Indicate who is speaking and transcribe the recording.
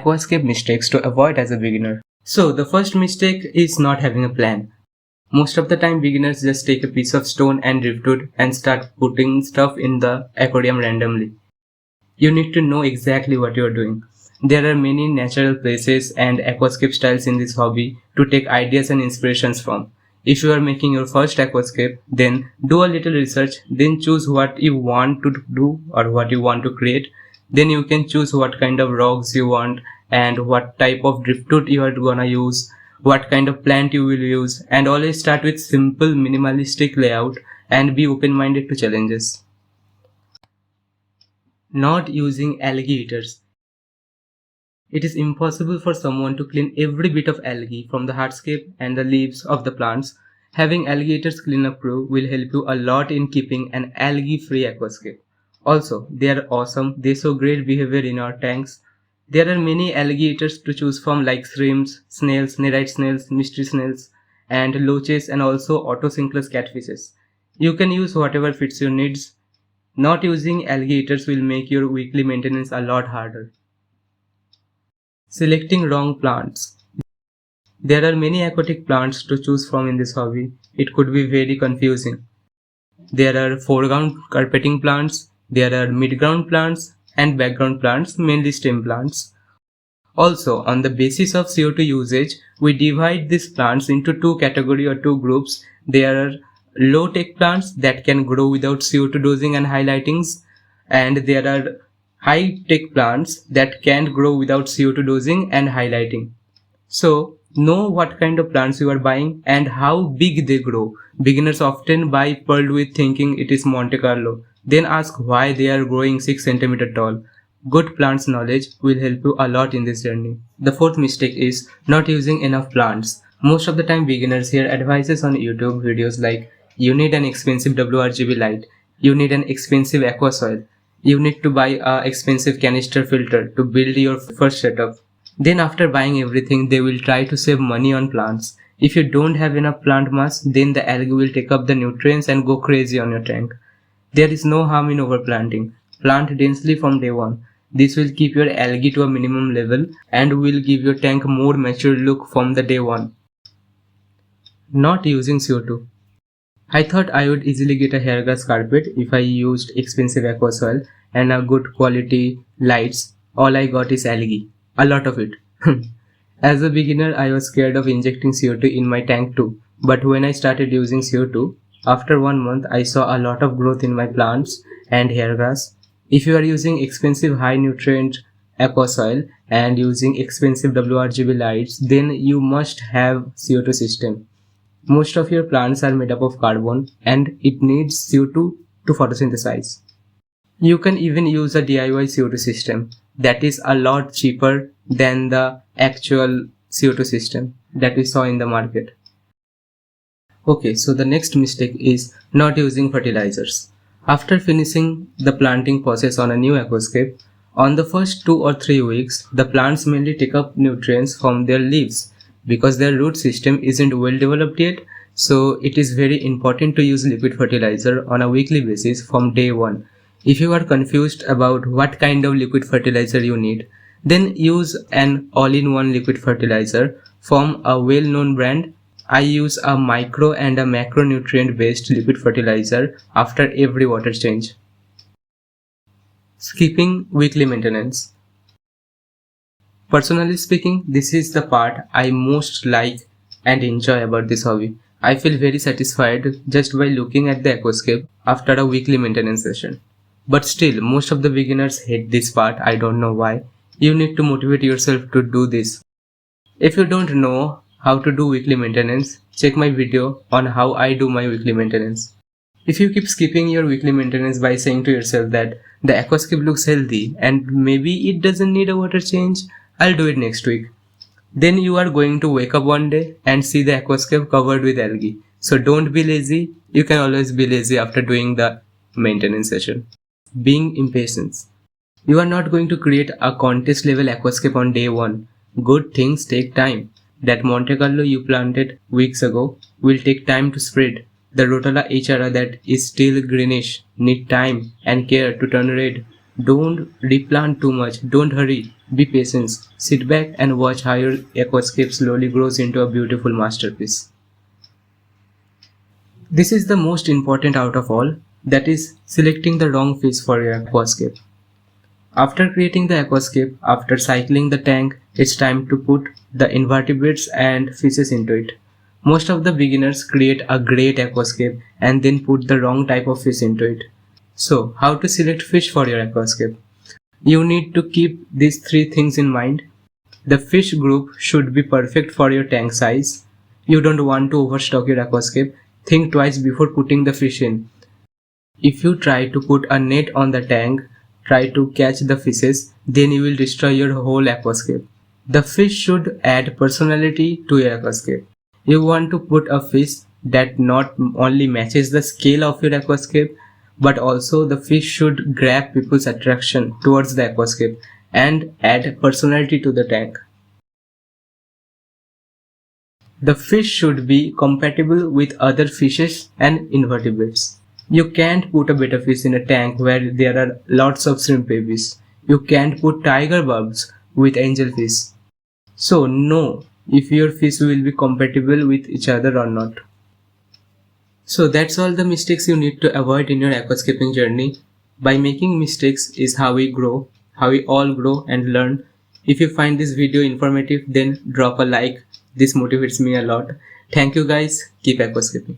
Speaker 1: Aquascape mistakes to avoid as a beginner. So the first mistake is not having a plan. Most of the time beginners just take a piece of stone and driftwood and start putting stuff in the aquarium randomly. You need to know exactly what you are doing. There are many natural places and aquascape styles in this hobby to take ideas and inspirations from. If you are making your first aquascape, then do a little research, then choose what you want to do or what you want to create. Then you can choose what kind of rocks you want and what type of driftwood you are gonna use, what kind of plant you will use, and always start with simple minimalistic layout and be open-minded to challenges. Not using algae eaters. It is impossible for someone to clean every bit of algae from the hardscape and the leaves of the plants. Having alligators cleanup crew will help you a lot in keeping an algae-free aquascape. Also, they are awesome. They show great behavior in our tanks. There are many alligators to choose from like shrimps, snails, nerite snails, mystery snails, and loaches, and also autosynclus catfishes. You can use whatever fits your needs. Not using alligators will make your weekly maintenance a lot harder. Selecting wrong plants. There are many aquatic plants to choose from in this hobby. It could be very confusing. There are foreground carpeting plants, there are midground plants and background plants, mainly stem plants. Also, on the basis of CO2 usage, we divide these plants into two categories or two groups. There are low-tech plants that can grow without CO2 dosing and highlightings, and there are high-tech plants that can grow without CO2 dosing and highlighting. So, know what kind of plants you are buying and how big they grow. Beginners often buy pearl with thinking it is Monte Carlo, then ask why they are growing 6 cm tall. Good plants knowledge will help you a lot in this journey. The fourth mistake is not using enough plants. Most of the time beginners hear advices on YouTube videos like you need an expensive WRGB light, you need an expensive aqua soil, you need to buy a expensive canister filter to build your first setup. Then after buying everything, they will try to save money on plants. If you don't have enough plant mass, then the algae will take up the nutrients and go crazy on your tank. There is no harm in overplanting. Plant densely from day one. This will keep your algae to a minimum level and will give your tank a more mature look from the day one. Not using CO2. I thought I would easily get a hair grass carpet if I used expensive aqua soil and a good quality lights. All I got is algae. A lot of it. As a beginner, I was scared of injecting CO2 in my tank too. But when I started using CO2, after 1 month, I saw a lot of growth in my plants and hair grass. If you are using expensive high nutrient aqua soil and using expensive WRGB lights, then you must have CO2 system. Most of your plants are made up of carbon and it needs CO2 to photosynthesize. You can even use a DIY CO2 system that is a lot cheaper than the actual CO2 system that we saw in the market. Okay, so the next mistake is not using fertilizers. After finishing the planting process on a new aquascape, on the first 2 or 3 weeks, the plants mainly take up nutrients from their leaves because their root system isn't well developed yet. So it is very important to use liquid fertilizer on a weekly basis from day one. If you are confused about what kind of liquid fertilizer you need, then use an all-in-one liquid fertilizer from a well-known brand. I use a micro and a macronutrient based liquid fertilizer after every water change. Skipping weekly maintenance. Personally speaking, this is the part I most like and enjoy about this hobby. I feel very satisfied just by looking at the aquascape after a weekly maintenance session. But still, most of the beginners hate this part. I don't know why. You need to motivate yourself to do this. If you don't know how to do weekly maintenance, check my video on how I do my weekly maintenance. If you keep skipping your weekly maintenance by saying to yourself that the aquascape looks healthy and maybe it doesn't need a water change, I'll do it next week. Then you are going to wake up one day and see the aquascape covered with algae. So don't be lazy. You can always be lazy after doing the maintenance session. Being impatient. You are not going to create a contest level aquascape on day one. Good things take time. That Monte Carlo you planted weeks ago will take time to spread. The Rotala HRA that is still greenish need time and care to turn red. Don't replant too much, don't hurry, be patient. Sit back and watch how your aquascape slowly grows into a beautiful masterpiece. This is the most important out of all, that is selecting the wrong fish for your aquascape. After creating the aquascape, after cycling the tank, it's time to put the invertebrates and fishes into it. Most of the beginners create a great aquascape and then put the wrong type of fish into it. So, how to select fish for your aquascape? You need to keep these three things in mind. The fish group should be perfect for your tank size. You don't want to overstock your aquascape. Think twice before putting the fish in. If you try to put a net on the tank, try to catch the fishes, then you will destroy your whole aquascape. The fish should add personality to your aquascape. You want to put a fish that not only matches the scale of your aquascape, but also the fish should grab people's attraction towards the aquascape and add personality to the tank. The fish should be compatible with other fishes and invertebrates. You can't put a betta fish in a tank where there are lots of shrimp babies. You can't put tiger bulbs with angelfish. So know if your fish will be compatible with each other or not. So that's all the mistakes you need to avoid in your aquascaping journey. By making mistakes is how we grow, how we all grow and learn. If you find this video informative, then drop a like. This motivates me a lot. Thank you guys. Keep aquascaping.